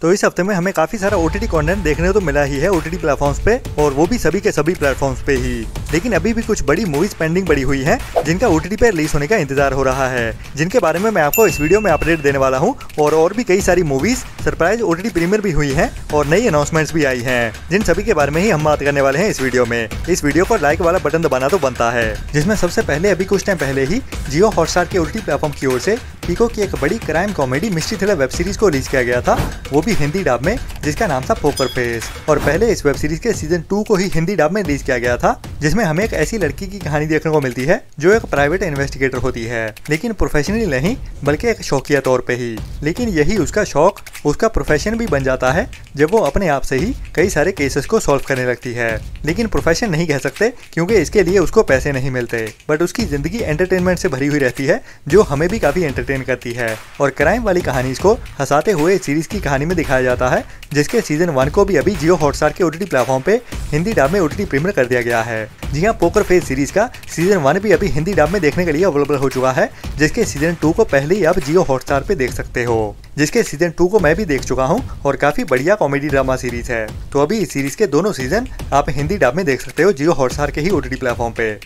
तो इस हफ्ते में हमें काफी सारा OTT कंटेंट देखने को तो मिला ही है OTT प्लेटफॉर्म्स पे, और वो भी सभी के सभी प्लेटफॉर्म्स पे ही। लेकिन अभी भी कुछ बड़ी मूवीज पेंडिंग पड़ी हुई हैं जिनका OTT पे रिलीज होने का इंतजार हो रहा है, जिनके बारे में मैं आपको इस वीडियो में अपडेट देने वाला हूँ। और भी कई सारी मूवीज सरप्राइज OTT प्रीमियर भी हुई हैं और नई अनाउंसमेंट्स भी आई हैं, जिन सभी के बारे में ही हम बात करने वाले हैं इस वीडियो में। इस वीडियो को लाइक वाला बटन दबाना तो बनता है, जिसमें सबसे पहले अभी कुछ टाइम पहले ही जियो हॉटस्टार के OTT प्लेटफॉर्म की ओर से पीको की एक बड़ी crime comedy mystery thriller web series को रिलीज किया गया था, वो भी हिंदी डब में, जिसका नाम था पोकर फेस। और पहले इस वेब सीरीज के सीजन 2 को ही हिंदी डब में रिलीज किया गया था, जिसमें हमें एक ऐसी लड़की की कहानी देखने को मिलती है जो एक प्राइवेट इन्वेस्टिगेटर होती है, लेकिन प्रोफेशनली नहीं बल्कि एक शौकिया तौर पे ही। लेकिन यही उसका शौक उसका प्रोफेशन भी बन जाता है जब वो अपने आप से ही कई सारे केसेस को सॉल्व करने लगती है। लेकिन प्रोफेशन नहीं कह सकते क्योंकि इसके लिए उसको पैसे नहीं मिलते, बट उसकी जिंदगी एंटरटेनमेंट से भरी हुई रहती है जो हमें भी काफी एंटरटेन करती है। और क्राइम वाली कहानी को हंसाते हुए सीरीज की कहानी में दिखाया जाता है, जिसके सीजन 1 को भी अभी जियो हॉटस्टार के OTT प्लेटफॉर्म पे हिंदी डब में OTT प्रीमियर कर दिया गया है। जी हाँ, पोकर फेस सीरीज का सीजन 1 भी अभी हिंदी डब में देखने के लिए अवेलेबल हो चुका है, जिसके सीजन 2 को पहले ही आप जियो हॉटस्टार पे देख सकते हो, जिसके सीजन 2 को मैं भी देख चुका हूँ और काफी बढ़िया कॉमेडी ड्रामा सीरीज है। तो अभी इस सीरीज के दोनों सीजन आप हिंदी डब में देख सकते हो जियो हॉटस्टार के ही OTT प्लेटफॉर्म पे।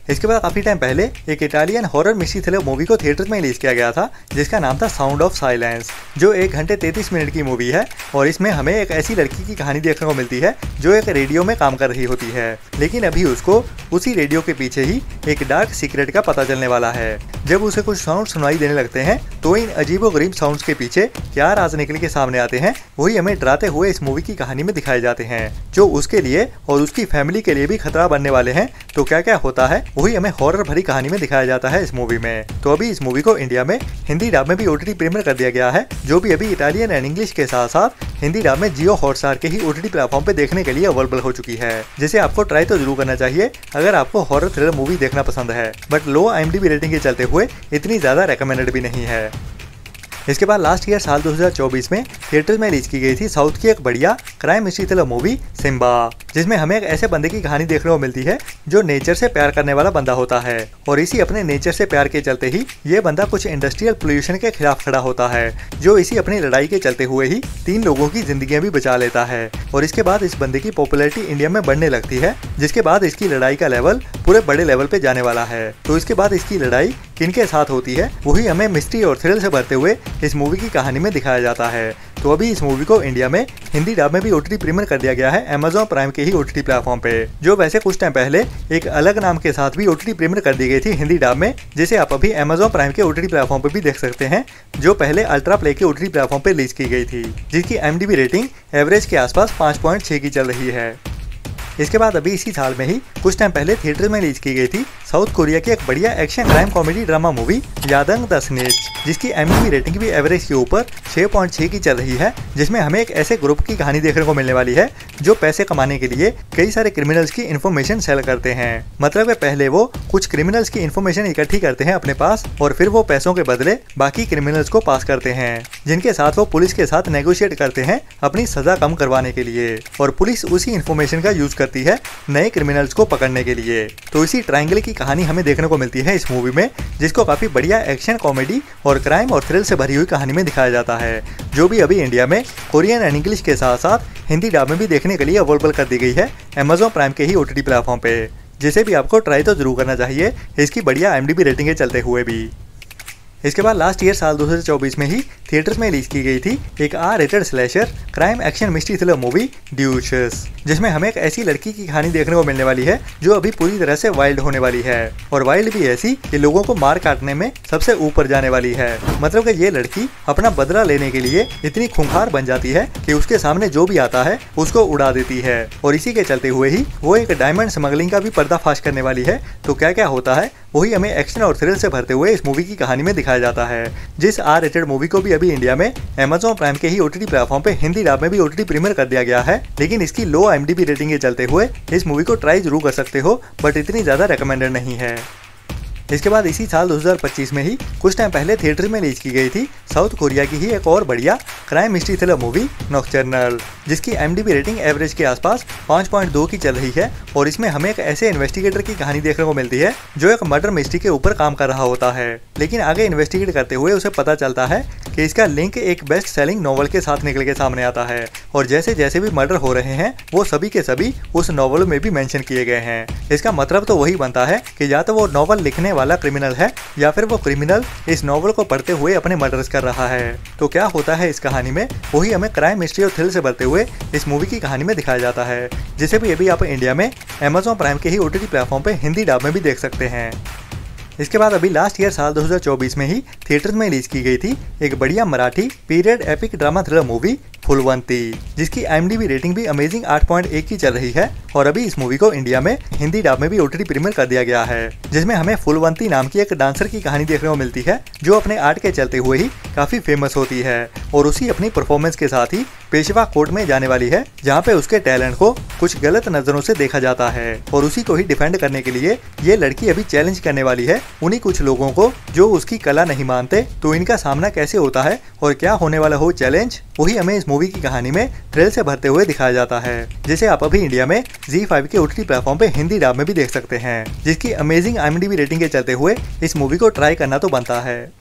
इसके बाद काफी टाइम पहले एक Italian horror mystery thriller movie को थिएटर में रिलीज किया गया था, जिसका नाम था साउंड ऑफ साइलेंस, जो 1 घंटे 33 मिनट की मूवी है। और इसमें हमें एक ऐसी लड़की की कहानी देखने को मिलती है जो एक रेडियो में काम कर रही होती है, लेकिन अभी उसको उसी रेडियो के पीछे ही एक डार्क सीक्रेट का पता चलने वाला है। जब उसे कुछ साउंड सुनाई देने लगते हैं तो इन अजीबोगरीब साउंड्स के पीछे क्या राज निकल के सामने आते हैं, वही हमें डराते हुए इस मूवी की कहानी में दिखाए जाते हैं, जो उसके लिए और उसकी फैमिली के लिए भी खतरा बनने वाले हैं। तो क्या क्या होता है वही हमें हॉरर भरी कहानी में दिखाया जाता है इस मूवी में। तो अभी इस मूवी को इंडिया में हिंदी डब में भी OTT प्रीमियर कर दिया गया है, जो भी अभी इटालियन एंड इंग्लिश के साथ साथ हिंदी डब में जियो हॉटस्टार के ही OTT प्लेटफॉर्म पे देखने के लिए अवेलेबल हो चुकी है, जिसे आपको ट्राई तो जरूर करना चाहिए अगर आपको हॉरर थ्रिलर मूवी देखना पसंद है, बट लो IMDb रेटिंग के चलते हुए इतनी ज्यादा रेकमेंडेड भी नहीं है। इसके बाद लास्ट ईयर साल 2024 में थिएटर में रिलीज की गई थी साउथ की एक बढ़िया crime mystery thriller movie Simba, जिसमें हमें एक ऐसे बंदे की कहानी देखने को मिलती है जो नेचर से प्यार करने वाला बंदा होता है, और इसी अपने नेचर से प्यार के चलते ही ये बंदा कुछ इंडस्ट्रियल पोल्यूशन के खिलाफ खड़ा होता है, जो इसी अपनी लड़ाई के चलते हुए ही 3 लोगों की जिंदगियां भी बचा लेता है। और इसके बाद इस बंदे की पॉपुलैरिटी इंडिया में बढ़ने लगती है, जिसके बाद इसकी लड़ाई का लेवल पूरे बड़े लेवल पे जाने वाला है। तो इसके बाद इसकी लड़ाई किनके साथ होती है वही हमें मिस्ट्री और थ्रिल से भरते हुए इस मूवी की कहानी में दिखाया जाता है। तो अभी इस मूवी को इंडिया में हिंदी डब में भी OTT प्रीमियर कर दिया गया है Amazon प्राइम के ही OTT प्लेटफॉर्म पे, जो वैसे कुछ टाइम पहले एक अलग नाम के साथ भी OTT प्रीमियर कर दी गई थी हिंदी डब में, जिसे आप अभी Amazon प्राइम के OTT प्लेटफॉर्म पे भी देख सकते हैं, जो पहले अल्ट्रा प्ले के OTT प्लेटफॉर्म पे रिलीज की गई थी, जिसकी IMDb रेटिंग एवरेज के आसपास 5.6 की चल रही है। इसके बाद अभी इसी साल में ही कुछ टाइम पहले थिएटर में रिलीज की गई थी साउथ कोरिया की एक बढ़िया action crime comedy drama movie Yadang the snatch, जिसकी IMDb रेटिंग भी एवरेज के ऊपर 6.6 की चल रही है, जिसमें हमें एक ऐसे ग्रुप की कहानी देखने को मिलने वाली है जो पैसे कमाने के लिए कई सारे क्रिमिनल्स की इन्फॉर्मेशन सेल करते हैं। मतलब है पहले वो कुछ क्रिमिनल्स की इन्फॉर्मेशन इकट्ठी करते हैं अपने पास, और फिर वो पैसों के बदले बाकी क्रिमिनल्स को पास करते हैं, जिनके साथ वो पुलिस के साथ नेगोशिएट करते हैं अपनी सजा कम करवाने के लिए, और पुलिस उसी इन्फॉर्मेशन का यूज करती है नए क्रिमिनल्स को पकड़ने के लिए। तो इसी ट्रायंगल की कहानी हमें देखने को मिलती है इस मूवी में, जिसको काफी बढ़िया एक्शन कॉमेडी और क्राइम और थ्रिल से भरी हुई कहानी में दिखाया जाता है, जो भी अभी इंडिया में कोरियन एंड इंग्लिश के साथ साथ हिंदी डब में भी देखने के लिए अवेलेबल कर दी गई है Amazon प्राइम के ही OTT प्लेटफॉर्म पे, जिसे भी आपको ट्राई तो जरूर करना चाहिए इसकी बढ़िया IMDb रेटिंग के चलते हुए भी। इसके बाद लास्ट ईयर साल 2024 में ही थिएटर्स में रिलीज की गई थी एक R rated slasher crime action mystery thriller movie Duchess, जिसमें हमें एक ऐसी लड़की की कहानी देखने को मिलने वाली है जो अभी पूरी तरह से वाइल्ड होने वाली है, और वाइल्ड भी ऐसी कि लोगों को मार काटने में सबसे ऊपर जाने वाली है। मतलब कि ये लड़की अपना बदला लेने के लिए इतनी खूंखार बन जाती है कि उसके सामने जो भी आता है उसको उड़ा देती है, और इसी के चलते हुए ही वो एक डायमंड स्मगलिंग का भी पर्दाफाश करने वाली है। तो क्या क्या होता है वही हमें एक्शन और थ्रिल से भरते हुए इस मूवी की कहानी में दिखाया जाता है, जिस R-रेटेड मूवी को भी अभी इंडिया में Amazon प्राइम के ही OTT प्लेटफॉर्म पे हिंदी डब में भी OTT प्रीमियर कर दिया गया है। लेकिन इसकी लो IMDb रेटिंग के चलते हुए इस मूवी को ट्राई जरूर कर सकते हो, बट इतनी ज्यादा रेकमेंडेड नहीं है। इसके बाद इसी साल 2025 में ही कुछ टाइम पहले थिएटर में रिलीज की गई थी साउथ कोरिया की ही एक और बढ़िया crime mystery thriller movie nocturnal, जिसकी IMDb रेटिंग एवरेज के आसपास 5.2 की चल रही है और इसमें हमें एक ऐसे इन्वेस्टिगेटर की कहानी देखने को मिलती है जो एक मर्डर मिस्ट्री के ऊपर काम कर रहा होता है, लेकिन आगे इन्वेस्टिगेट करते हुए उसे पता चलता है कि इसका लिंक एक बेस्ट सेलिंग नॉवल के साथ निकल के सामने आता है और जैसे जैसे भी मर्डर हो रहे हैं वो सभी के सभी उस नॉवल में भी मेंशन किए गए हैं। इसका मतलब तो वही बनता है कि या तो वो नॉवल लिखने वाला क्रिमिनल है या फिर वो क्रिमिनल इस नॉवल को पढ़ते हुए अपने मर्डर्स कर रहा है। तो क्या होता है इस कहानी में, वही हमें क्राइम मिस्ट्री और थ्रिल से भरते हुए इस मूवी की कहानी में दिखाया जाता है, जिसे भी अभी आप इंडिया में Amazon प्राइम के ही OTT प्लेटफॉर्म पे हिंदी डब में भी देख सकते हैं। इसके बाद अभी लास्ट ईयर साल 2024 में ही थिएटर्स में रिलीज की गई थी एक बढ़िया Marathi period epic drama thriller movie Phulwanti, जिसकी IMDb रेटिंग भी अमेजिंग 8.1 की चल रही है और अभी इस मूवी को इंडिया में हिंदी डब में भी OTT प्रीमियर कर दिया गया है, जिसमें हमें फूलवंती नाम की एक डांसर की कहानी देखने को मिलती है जो अपने आर्ट के चलते हुए ही काफी फेमस होती है और उसी अपनी परफॉर्मेंस के साथ ही पेशवा कोर्ट में जाने वाली है, जहाँ पे उसके टैलेंट को कुछ गलत नजरों से देखा जाता है और उसी को ही डिफेंड करने के लिए ये लड़की अभी चैलेंज करने वाली है उन्हीं कुछ लोगों को जो उसकी कला नहीं मानते। तो इनका सामना कैसे होता है और क्या होने वाला हो चैलेंज, वही हमें इस मूवी की कहानी में थ्रिल से भरते हुए दिखाया जाता है, जिसे आप अभी इंडिया में ZEE5 के OTT प्लेटफॉर्म पे हिंदी डब में भी देख सकते हैं, जिसकी अमेजिंग IMDb रेटिंग के चलते हुए इस मूवी को ट्राई करना तो बनता है।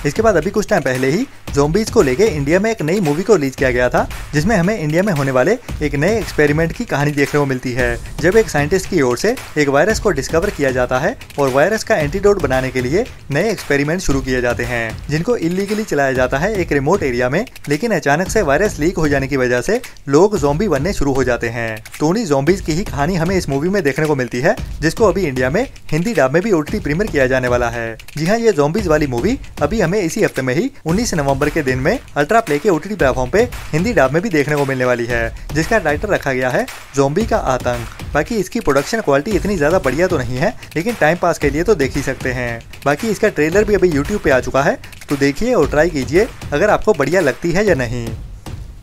इसके बाद अभी कुछ टाइम पहले ही ज़ॉम्बीज को लेके इंडिया में एक नई मूवी को रिलीज किया गया था, जिसमें हमें इंडिया में होने वाले एक नए एक्सपेरिमेंट की कहानी देखने को मिलती है, जब एक साइंटिस्ट की ओर से एक वायरस को डिस्कवर किया जाता है और वायरस का एंटीडोट बनाने के लिए नए एक्सपेरिमेंट शुरू किए जाते हैं, जिनको इलीगली चलाया जाता है एक रिमोट एरिया में। लेकिन अचानक से वायरस लीक हो जाने की वजह से लोग ज़ॉम्बी बनने शुरू हो जाते हैं। तो उन्हीं ज़ॉम्बीज की ही कहानी हमें इस मूवी में देखने को मिलती है, जिसको अभी इंडिया में हिंदी डब में भी OTT प्रीमियर किया जाने वाला है। जी हाँ, ये ज़ॉम्बीज वाली मूवी अभी हमें इसी हफ्ते में ही 19 नवंबर के दिन में अल्ट्रा प्ले के OTT प्लेटफॉर्म पे हिंदी डब में भी देखने को मिलने वाली है, जिसका टाइटल रखा गया है ज़ॉम्बी का आतंक। बाकी इसकी प्रोडक्शन क्वालिटी इतनी ज्यादा बढ़िया तो नहीं है, लेकिन टाइम पास के लिए तो देख ही सकते हैं। बाकी इसका ट्रेलर भी अभी YouTube पे आ चुका है, तो देखिए और ट्राई कीजिए अगर आपको बढ़िया लगती है या नहीं।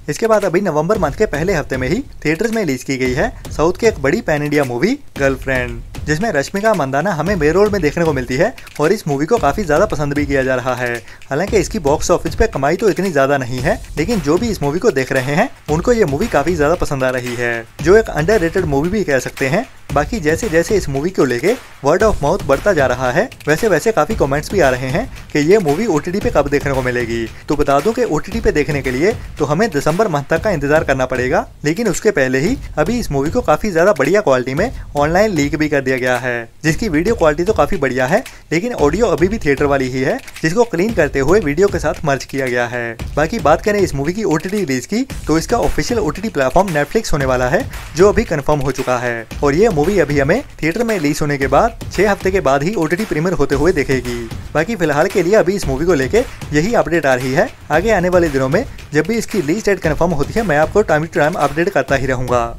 इसके बाद अभी नवंबर मंथ के पहले हफ्ते में ही थिएटर्स में रिलीज की गई है साउथ की एक बड़ी पैन इंडिया मूवी गर्लफ्रेंड, जिसमें रश्मिका मंदाना हमें मेन रोल में देखने को मिलती है और इस मूवी को काफी ज्यादा पसंद भी किया जा रहा है। हालांकि इसकी बॉक्स ऑफिस पे कमाई तो इतनी ज्यादा नहीं है, लेकिन जो भी इस मूवी को देख रहे हैं उनको ये मूवी काफी ज्यादा पसंद आ रही है, जो एक अंडररेटेड मूवी भी कह सकते हैं। बाकी जैसे जैसे इस मूवी को लेके वर्ड ऑफ माउथ बढ़ता जा रहा है, वैसे वैसे काफी कमेंट्स भी आ रहे हैं कि ये मूवी OTT पे कब देखने को मिलेगी। तो बता दूं कि OTT पे देखने के लिए तो हमें दिसंबर मंथ तक का इंतजार करना पड़ेगा, लेकिन उसके पहले ही अभी इस मूवी को काफी ज्यादा बढ़िया क्वालिटी में ऑनलाइन लीक भी कर दिया गया है, जिसकी वीडियो क्वालिटी तो काफी बढ़िया है, लेकिन ऑडियो अभी भी थिएटर वाली ही है, जिसको क्लीन करते हुए वीडियो के साथ मर्ज किया गया है। बाकी बात करें इस मूवी की OTT रिलीज की, तो इसका ऑफिशियल OTT प्लेटफॉर्म नेटफ्लिक्स होने वाला है, जो अभी कंफर्म हो चुका है और ये मूवी अभी हमें थिएटर में रिलीज होने के बाद 6 हफ्ते के बाद ही OTT प्रीमियर होते हुए देखेगी। बाकी फिलहाल के लिए अभी इस मूवी को लेके यही अपडेट आ रही है। आगे आने वाले दिनों में जब भी इसकी रिलीज डेट कंफर्म होती है, मैं आपको टाइम टू टाइम अपडेट करता ही रहूंगा।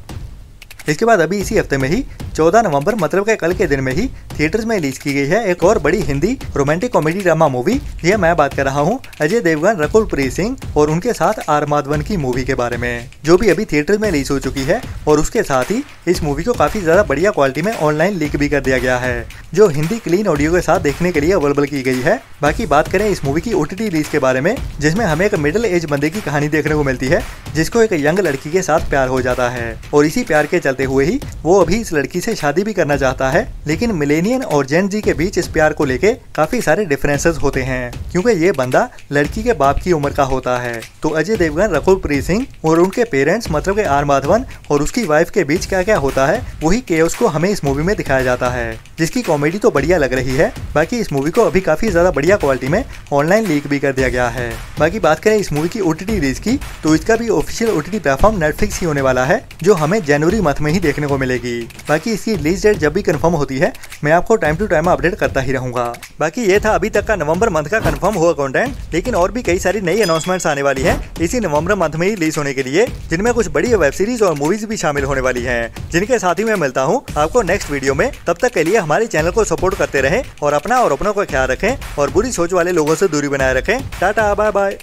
इसके बाद अभी इसी हफ्ते में ही 14 नवंबर मतलब के कल के दिन में ही थिएटर्स में रिलीज की गई है एक और बड़ी Hindi romantic comedy drama movie. यह मैं बात कर रहा हूं अजय देवगन, रकुल प्रीत सिंह और उनके साथ आर माधवन की मूवी के बारे में, जो भी अभी थिएटर्स में रिलीज हो चुकी है और उसके साथ ही इस मूवी को काफी ज्यादा बढ़िया क्वालिटी में ऑनलाइन लीक भी कर दिया गया है, जो हिंदी क्लीन ऑडियो के साथ देखने के लिए अवेलेबल की गई है। बाकी बात करें इस मूवी की OTT रिलीज के बारे में, जिसमें हमें एक मिडिल एज बंदे की कहानी देखने को मिलती है, जिसको एक यंग लड़की के साथ प्यार हो जाता है और इसी प्यार के चलते हुए ही वो अभी इस लड़की से शादी भी करना चाहता है। लेकिन मिलेनियन और जेन जी के बीच इस प्यार को लेके काफी सारे डिफरेंसेस होते हैं, क्योंकि ये बंदा लड़की के बाप की उम्र का होता है। तो अजय देवगन, रकुल प्रीत सिंह और उनके पेरेंट्स मतलब के आर माधवन और उसकी वाइफ के बीच क्या क्या होता है, वही केओस को हमें इस मूवी में दिखाया जाता है, जिसकी कॉमेडी तो बढ़िया लग रही है। बाकी इस मूवी को अभी काफी ज्यादा बढ़िया क्वालिटी में ऑनलाइन लीक भी कर दिया गया है। बाकी बात करें इस मूवी की OTT रिलीज की, तो इसका भी ऑफिशियल OTT प्लेटफॉर्म नेटफ्लिक्स ही होने वाला है, जो हमें जनवरी मंथ में ही देखने को मिलेगी। बाकी इसकी रिलीज डेट जब भी कंफर्म होती है, मैं आपको टाइम टू टाइम अपडेट करता ही रहूंगा। बाकी ये था अभी तक का नवंबर मंथ का कंफर्म हुआ कंटेंट, लेकिन और भी कई सारी नई अनाउंसमेंट्स आने वाली है इसी नवंबर मंथ में ही रिलीज होने के लिए, जिनमें कुछ बड़ी वेब सीरीज और मूवीज भी शामिल होने वाली है, जिनके साथ ही मैं मिलता हूँ आपको नेक्स्ट वीडियो में। तब तक के लिए हमारे चैनल को सपोर्ट करते रहें और अपना और अपनों का ख्याल रखें और बुरी सोच वाले लोगों से दूरी बनाए रखें। Tata, bye bye.